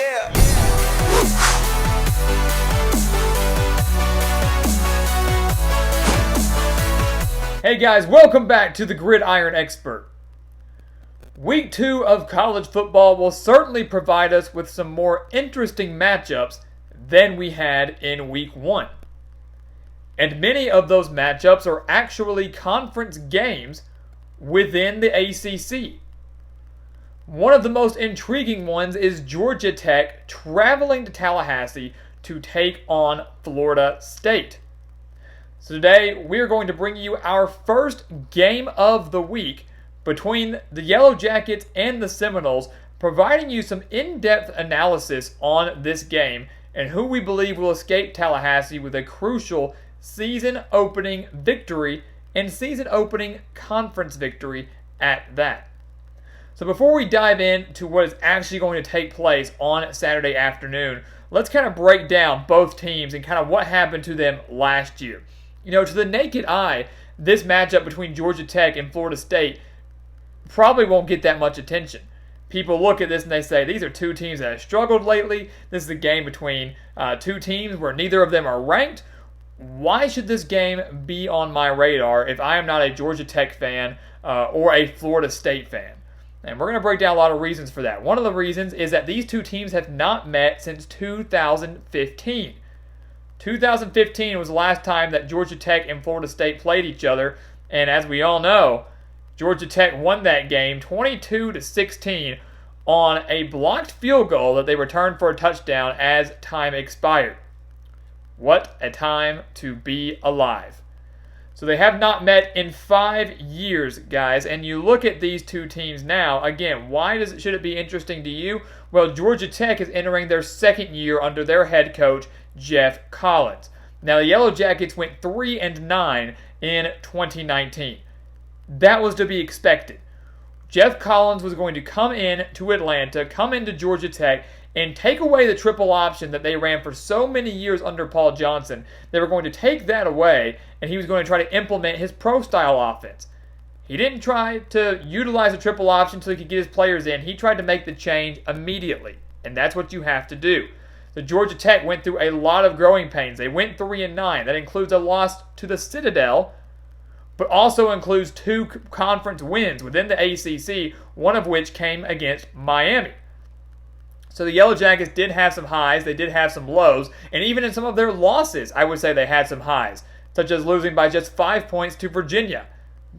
Yeah. Hey guys, welcome back to the Gridiron Expert. Week 2 of college football will certainly provide us with some more interesting matchups than we had in Week 1. And many of those matchups are actually conference games within the ACC. One of the most intriguing ones is Georgia Tech traveling to Tallahassee to take on Florida State. So today we're going to bring you our first game of the week between the Yellow Jackets and the Seminoles, providing you some in-depth analysis on this game and who we believe will escape Tallahassee with a crucial season-opening victory and season-opening conference victory at that. So before we dive into what is actually going to take place on Saturday afternoon, let's kind of break down both teams and kind of what happened to them last year. You know, to the naked eye, this matchup between Georgia Tech and Florida State probably won't get that much attention. People look at this and they say, these are two teams that have struggled lately. This is a game between two teams where neither of them are ranked. Why should this game be on my radar if I am not a Georgia Tech fan or a Florida State fan? And we're going to break down a lot of reasons for that. One of the reasons is that these two teams have not met since 2015. 2015 was the last time that Georgia Tech and Florida State played each other. And as we all know, Georgia Tech won that game 22-16 on a blocked field goal that they returned for a touchdown as time expired. What a time to be alive. So they have not met in 5 years, guys. And you look at these two teams now. Again, why should it be interesting to you? Well, Georgia Tech is entering their second year under their head coach, Jeff Collins. Now, the Yellow Jackets went 3-9 in 2019. That was to be expected. Jeff Collins was going to come in to Atlanta, come into Georgia Tech, and take away the triple option that they ran for so many years under Paul Johnson. They were going to take that away, and he was going to try to implement his pro-style offense. He didn't try to utilize the triple option so he could get his players in. He tried to make the change immediately, and that's what you have to do. The Georgia Tech went through a lot of growing pains. They went 3-9. That includes a loss to the Citadel, but also includes 2 conference wins within the ACC, one of which came against Miami. So the Yellow Jackets did have some highs, they did have some lows, and even in some of their losses, I would say they had some highs, such as losing by just 5 points to Virginia,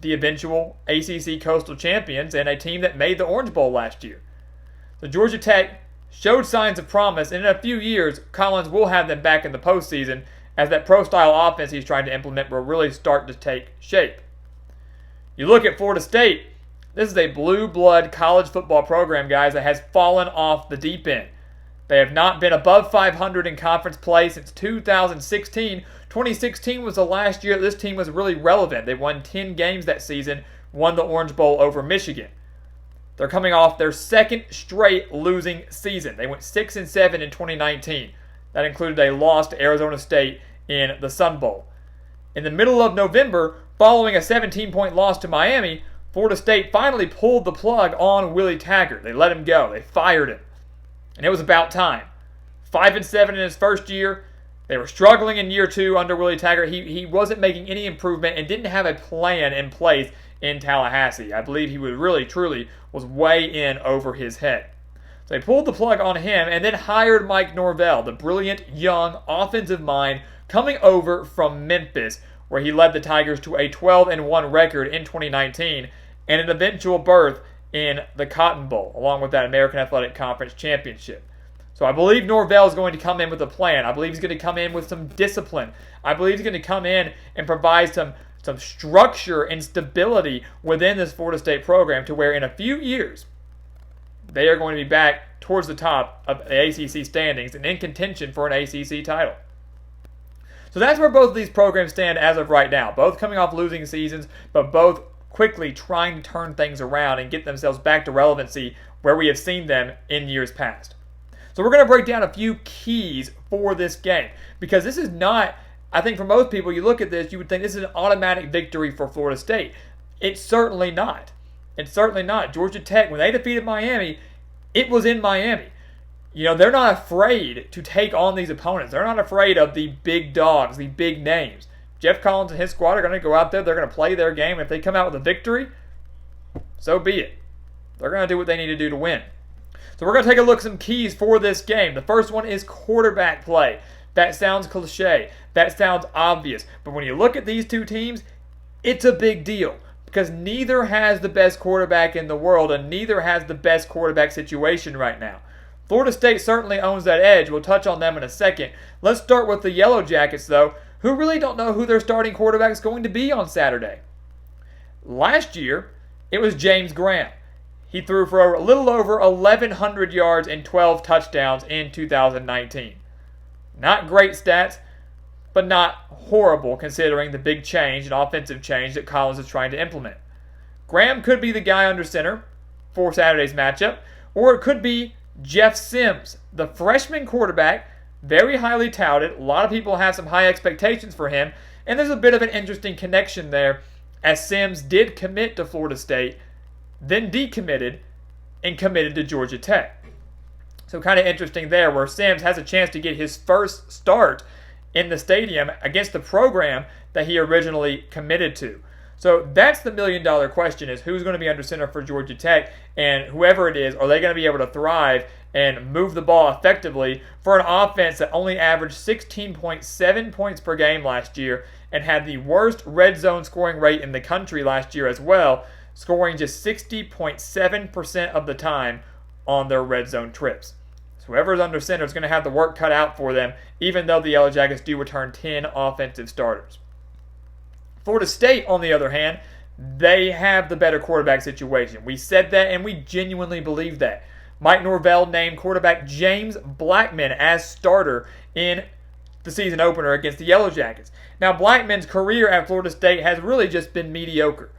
the eventual ACC Coastal Champions, and a team that made the Orange Bowl last year. So Georgia Tech showed signs of promise, and in a few years, Collins will have them back in the postseason as that pro-style offense he's trying to implement will really start to take shape. You look at Florida State. This is a blue blood college football program, guys, that has fallen off the deep end. They have not been above 500 in conference play since 2016. 2016 was the last year that this team was really relevant. They won 10 games that season, won the Orange Bowl over Michigan. They're coming off their second straight losing season. They went 6-7 in 2019. That included a loss to Arizona State in the Sun Bowl. In the middle of November, following a 17-point loss to Miami, Florida State finally pulled the plug on Willie Taggart. They let him go. They fired him. And it was about time. 5-7 in his first year. They were struggling in year 2 under Willie Taggart. He wasn't making any improvement and didn't have a plan in place in Tallahassee. I believe he was really, truly was way in over his head. So they pulled the plug on him and then hired Mike Norvell, the brilliant young offensive mind coming over from Memphis, where he led the Tigers to a 12-1 record in 2019 and an eventual berth in the Cotton Bowl, along with that American Athletic Conference championship. So I believe Norvell is going to come in with a plan. I believe he's going to come in with some discipline. I believe he's going to come in and provide some structure and stability within this Florida State program to where in a few years they are going to be back towards the top of the ACC standings and in contention for an ACC title. So that's where both of these programs stand as of right now. Both coming off losing seasons, but both quickly trying to turn things around and get themselves back to relevancy where we have seen them in years past. So we're going to break down a few keys for this game because this is not, I think for most people, you look at this, you would think this is an automatic victory for Florida State. It's certainly not. It's certainly not. Georgia Tech, when they defeated Miami, it was in Miami. they're not afraid to take on these opponents. They're not afraid of the big dogs, the big names. Jeff Collins and his squad are going to go out there. They're going to play their game. If they come out with a victory, so be it. They're going to do what they need to do to win. So we're going to take a look at some keys for this game. The first one is quarterback play. That sounds cliche. That sounds obvious. But when you look at these two teams, it's a big deal because neither has the best quarterback in the world and neither has the best quarterback situation right now. Florida State certainly owns that edge. We'll touch on them in a second. Let's start with the Yellow Jackets, though, who really don't know who their starting quarterback is going to be on Saturday. Last year, it was James Graham. He threw for a little over 1,100 yards and 12 touchdowns in 2019. Not great stats, but not horrible considering the big change and offensive change that Collins is trying to implement. Graham could be the guy under center for Saturday's matchup, or it could be Jeff Sims, the freshman quarterback, very highly touted. A lot of people have some high expectations for him, and there's a bit of an interesting connection there as Sims did commit to Florida State, then decommitted, and committed to Georgia Tech. So kind of interesting there where Sims has a chance to get his first start in the stadium against the program that he originally committed to. So that's the million-dollar question is who's going to be under center for Georgia Tech, and whoever it is, are they going to be able to thrive and move the ball effectively for an offense that only averaged 16.7 points per game last year and had the worst red zone scoring rate in the country last year as well, scoring just 60.7% of the time on their red zone trips. So whoever's under center is going to have the work cut out for them, even though the Yellow Jackets do return 10 offensive starters. Florida State, on the other hand, they have the better quarterback situation. We said that, and we genuinely believe that. Mike Norvell named quarterback James Blackman as starter in the season opener against the Yellow Jackets. Now, Blackman's career at Florida State has really just been mediocre.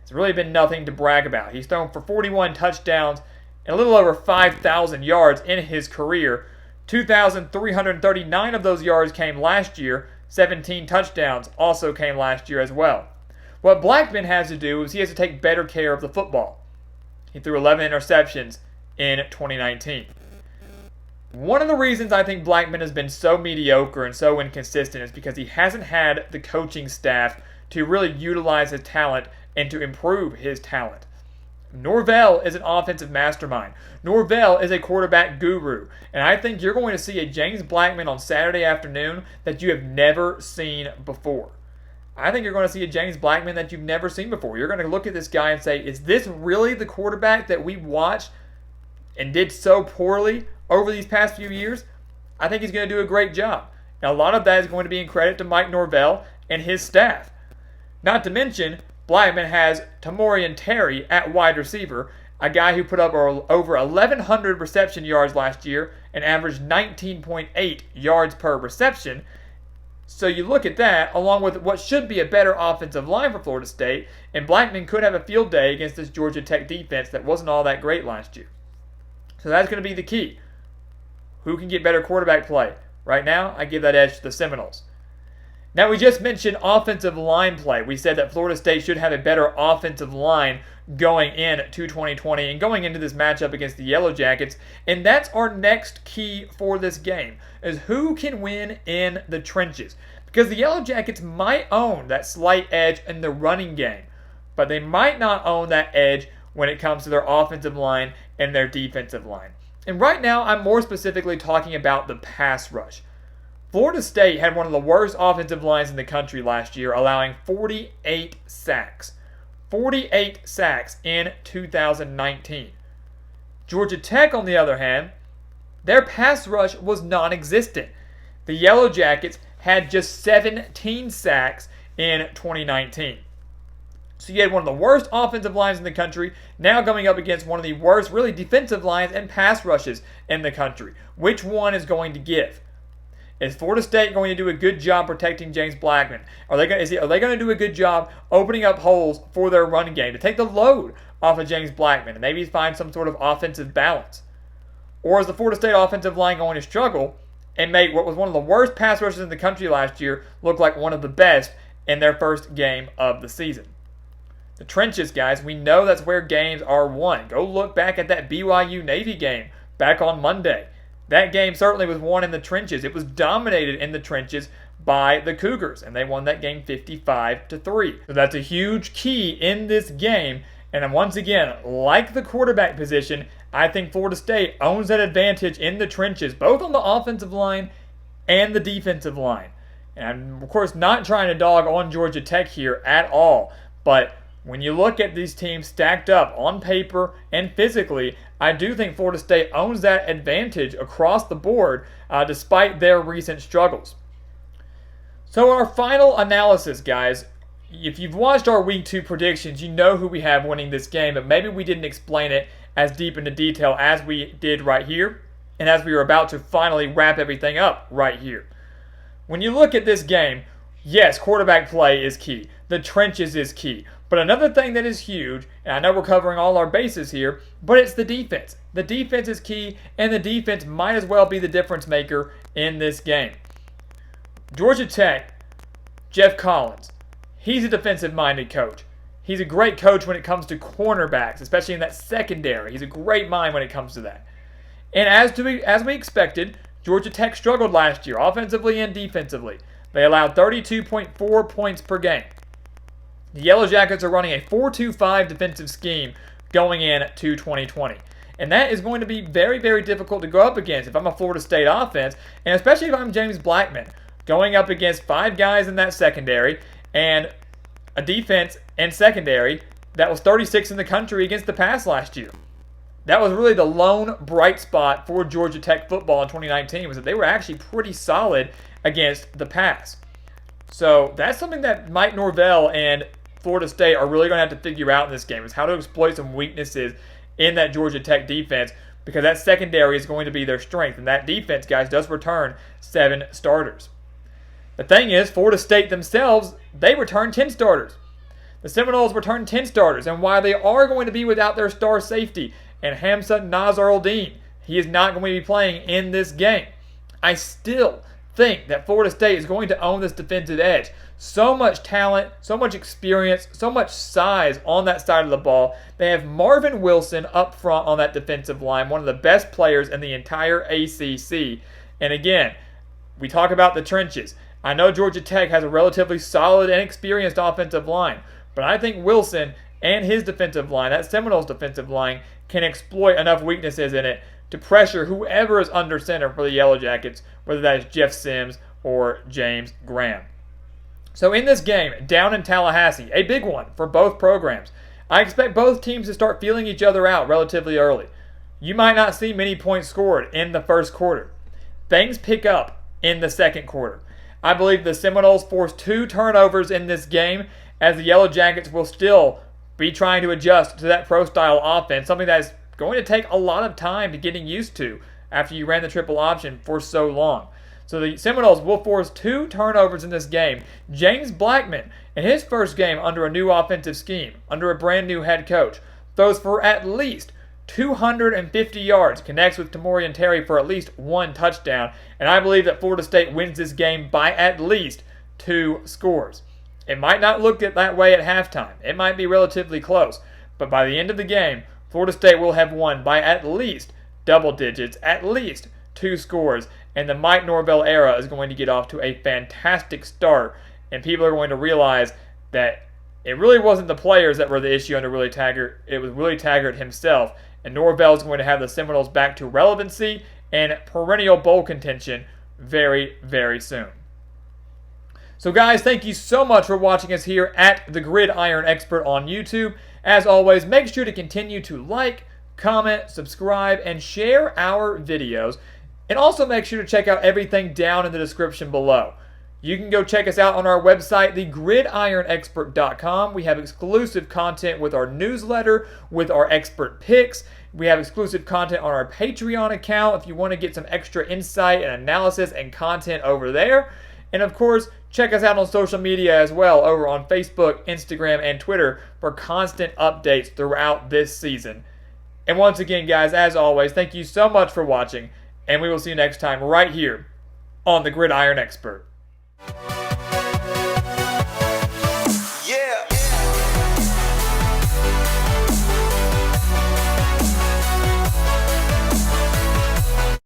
It's really been nothing to brag about. He's thrown for 41 touchdowns and a little over 5,000 yards in his career. 2,339 of those yards came last year. 17 touchdowns also came last year as well. What Blackman has to do is he has to take better care of the football. He threw 11 interceptions in 2019. One of the reasons I think Blackman has been so mediocre and so inconsistent is because he hasn't had the coaching staff to really utilize his talent and to improve his talent. Norvell is an offensive mastermind. Norvell is a quarterback guru. And I think you're going to see a James Blackman on Saturday afternoon that you have never seen before. I think you're going to see a James Blackman that you've never seen before. You're going to look at this guy and say, is this really the quarterback that we watched and did so poorly over these past few years? I think he's going to do a great job. Now, a lot of that is going to be in credit to Mike Norvell and his staff. Not to mention, Blackman has TAMORRION at wide receiver, a guy who put up over 1,100 reception yards last year and averaged 19.8 yards per reception. So you look at that, along with what should be a better offensive line for Florida State, and Blackman could have a field day against this Georgia Tech defense that wasn't all that great last year. So that's going to be the key. Who can get better quarterback play? Right now, I give that edge to the Seminoles. Now, we just mentioned offensive line play. We said that Florida State should have a better offensive line going into 2020 and going into this matchup against the Yellow Jackets. And that's our next key for this game, is who can win in the trenches. Because the Yellow Jackets might own that slight edge in the running game, but they might not own that edge when it comes to their offensive line and their defensive line. And right now, I'm more specifically talking about the pass rush. Florida State had one of the worst offensive lines in the country last year, allowing 48 sacks. 48 sacks in 2019. Georgia Tech, on the other hand, their pass rush was non-existent. The Yellow Jackets had just 17 sacks in 2019. So you had one of the worst offensive lines in the country, now going up against one of the worst, really, defensive lines and pass rushes in the country. Which one is going to give? Is Florida State going to do a good job protecting James Blackman? Are they going to do a good job opening up holes for their running game to take the load off of James Blackman and maybe find some sort of offensive balance? Or is the Florida State offensive line going to struggle and make what was one of the worst pass rushes in the country last year look like one of the best in their first game of the season? The trenches, guys, we know that's where games are won. Go look back at that BYU Navy game back on Monday. That game certainly was won in the trenches. It was dominated in the trenches by the Cougars, and they won that game 55-3. So that's a huge key in this game. And once again, like the quarterback position, I think Florida State owns that advantage in the trenches, both on the offensive line and the defensive line. And I'm, of course, not trying to dog on Georgia Tech here at all, but when you look at these teams stacked up on paper and physically, I do think Florida State owns that advantage across the board despite their recent struggles. So our final analysis, guys, if you've watched our Week 2 predictions, you know who we have winning this game, but maybe we didn't explain it as deep into detail as we did right here, and as we were about to finally wrap everything up right here. When you look at this game, yes, quarterback play is key. The trenches is key. But another thing that is huge, and I know we're covering all our bases here, but it's the defense. The defense is key, and the defense might as well be the difference maker in this game. Georgia Tech, Jeff Collins, he's a defensive-minded coach. He's a great coach when it comes to cornerbacks, especially in that secondary. He's a great mind when it comes to that. And as we expected, Georgia Tech struggled last year, offensively and defensively. They allowed 32.4 points per game. The Yellow Jackets are running a 4-2-5 defensive scheme going into 2020. And that is going to be very, very difficult to go up against if I'm a Florida State offense, and especially if I'm James Blackman, going up against 5 guys in that secondary and a defense and secondary that was 36th in the country against the pass last year. That was really the lone bright spot for Georgia Tech football in 2019, was that they were actually pretty solid against the pass. So that's something that Mike Norvell and Florida State are really going to have to figure out in this game, is how to exploit some weaknesses in that Georgia Tech defense, because that secondary is going to be their strength. And that defense, guys, does return 7 starters. The thing is, Florida State themselves, they return 10 starters. The Seminoles return 10 starters, and while they are going to be without their star safety, and Hamza Nasr-Eldin, he is not going to be playing in this game, I still think that Florida State is going to own this defensive edge. So much talent, so much experience, so much size on that side of the ball. They have Marvin Wilson up front on that defensive line, one of the best players in the entire ACC. And again, we talk about the trenches. I know Georgia Tech has a relatively solid and experienced offensive line, but I think Wilson and his defensive line, that Seminoles defensive line, can exploit enough weaknesses in it to pressure whoever is under center for the Yellow Jackets, whether that is Jeff Sims or James Graham. So in this game, down in Tallahassee, a big one for both programs, I expect both teams to start feeling each other out relatively early. You might not see many points scored in the first quarter. Things pick up in the second quarter. I believe the Seminoles force 2 turnovers in this game, as the Yellow Jackets will still be trying to adjust to that pro-style offense, something that is going to take a lot of time to getting used to after you ran the triple option for so long. So the Seminoles will force 2 turnovers in this game. James Blackman, in his first game under a new offensive scheme, under a brand new head coach, throws for at least 250 yards, connects with TAMORRION Terry for at least 1 touchdown, and I believe that Florida State wins this game by at least 2 scores. It might not look that way at halftime. It might be relatively close, but by the end of the game, Florida State will have won by at least double digits, at least 2 scores, and the Mike Norvell era is going to get off to a fantastic start, and people are going to realize that it really wasn't the players that were the issue under Willie Taggart. It was Willie Taggart himself, and Norvell is going to have the Seminoles back to relevancy and perennial bowl contention very, very soon. So guys, thank you so much for watching us here at the Gridiron Expert on YouTube. As always, make sure to continue to like, comment, subscribe, and share our videos. And also make sure to check out everything down in the description below. You can go check us out on our website, thegridironexpert.com. We have exclusive content with our newsletter, with our expert picks. We have exclusive content on our Patreon account if you want to get some extra insight and analysis and content over there. And of course, check us out on social media as well, over on Facebook, Instagram, and Twitter for constant updates throughout this season. And once again, guys, as always, thank you so much for watching, and we will see you next time right here on the Gridiron Expert.